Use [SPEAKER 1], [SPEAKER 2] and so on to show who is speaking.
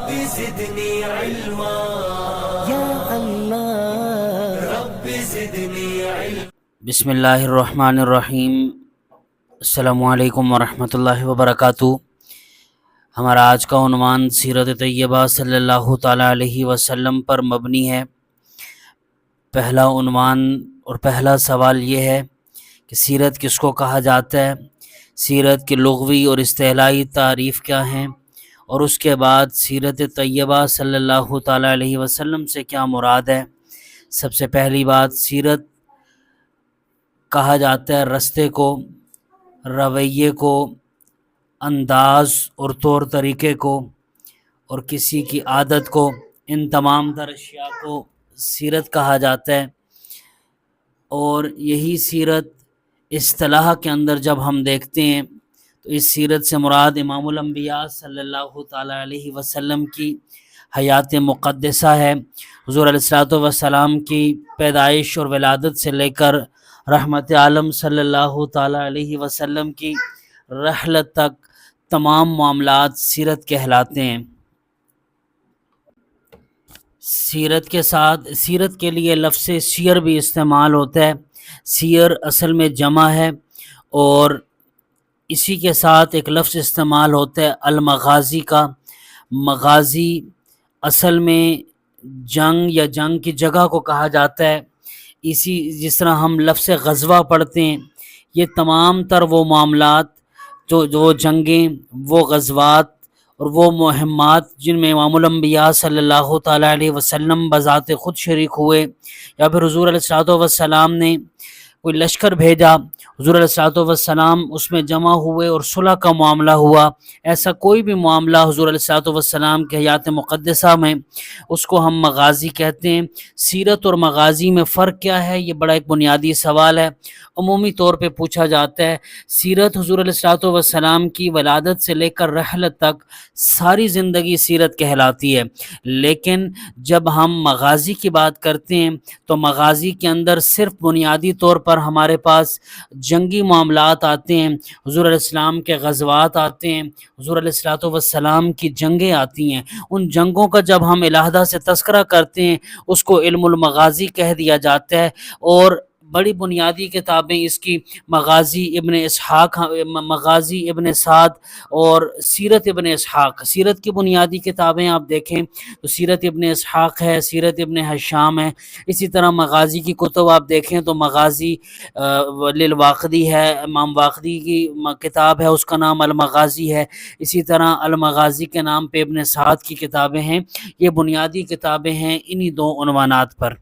[SPEAKER 1] زدني علما
[SPEAKER 2] یا اللہ۔
[SPEAKER 1] رب زدني علما۔
[SPEAKER 3] بسم اللہ الرحمن الرحیم۔ السلام علیکم ورحمۃ اللہ وبرکاتہ۔ ہمارا آج کا عنوان سیرت طیبہ صلی اللہ تعالیٰ علیہ وسلم پر مبنی ہے۔ پہلا عنوان اور پہلا سوال یہ ہے کہ سیرت کس کو کہا جاتا ہے، سیرت کی لغوی اور اصطلاحی تعریف کیا ہیں، اور اس کے بعد سیرت طیبہ صلی اللہ تعالیٰ علیہ وسلم سے کیا مراد ہے۔ سب سے پہلی بات، سیرت کہا جاتا ہے رستے کو، رویے کو، انداز اور طور طریقے کو، اور کسی کی عادت کو، ان تمام تر اشیاء کو سیرت کہا جاتا ہے۔ اور یہی سیرت اصطلاح کے اندر جب ہم دیکھتے ہیں تو اس سیرت سے مراد امام الانبیاء صلی اللہ تعالیٰ علیہ وسلم کی حیات مقدسہ ہے۔ حضور علیہ الصلوۃ والسلام کی پیدائش اور ولادت سے لے کر رحمت عالم صلی اللہ تعالیٰ علیہ وسلم کی رحلت تک تمام معاملات سیرت کہلاتے ہیں۔ سیرت کے لیے لفظ سیر بھی استعمال ہوتا ہے۔ سیر اصل میں جمع ہے، اور اسی کے ساتھ ایک لفظ استعمال ہوتا ہے المغازی کا۔ مغازی اصل میں جنگ یا جنگ کی جگہ کو کہا جاتا ہے۔ جس طرح ہم لفظ غزوہ پڑھتے ہیں، یہ تمام تر وہ معاملات جو جنگیں، وہ غزوات اور وہ مہمات جن میں امام الانبیاء صلی اللہ تعالیٰ علیہ وسلم بذات خود شریک ہوئے، یا پھر حضور علیہ الصلوۃ والسلام نے کوئی لشکر بھیجا، حضور علیہ الصلوۃ والسلام اس میں جمع ہوئے اور صلح کا معاملہ ہوا، ایسا کوئی بھی معاملہ حضور علیہ الصلوۃ والسلام کے حیات مقدسہ میں، اس کو ہم مغازی کہتے ہیں۔ سیرت اور مغازی میں فرق کیا ہے؟ یہ بڑا ایک بنیادی سوال ہے، عمومی طور پہ پوچھا جاتا ہے۔ سیرت حضور علیہ الصلوۃ والسلام کی ولادت سے لے کر رحلت تک ساری زندگی سیرت کہلاتی ہے، لیکن جب ہم مغازی کی بات کرتے ہیں تو مغازی کے اندر صرف بنیادی طور پر ہمارے پاس جنگی معاملات آتے ہیں، حضور علیہ السلام کے غزوات آتے ہیں، حضور علیہ الصلوۃ والسلام کی جنگیں آتی ہیں۔ ان جنگوں کا جب ہم علیحدہ سے تذکرہ کرتے ہیں اس کو علم المغازی کہہ دیا جاتا ہے، اور بڑی بنیادی کتابیں اس کی مغازی ابن سعد اور سیرت ابن اسحاق۔ سیرت کی بنیادی کتابیں آپ دیکھیں تو سیرت ابن اسحاق ہے، سیرت ابن حشام ہے۔ اسی طرح مغازی کی کتب آپ دیکھیں تو مغازی للواقدی ہے، امام واقدی کی کتاب ہے، اس کا نام المغازی ہے۔ اسی طرح المغازی کے نام پہ ابن سعد کی کتابیں ہیں۔ یہ بنیادی کتابیں ہیں انہی دو عنوانات پر۔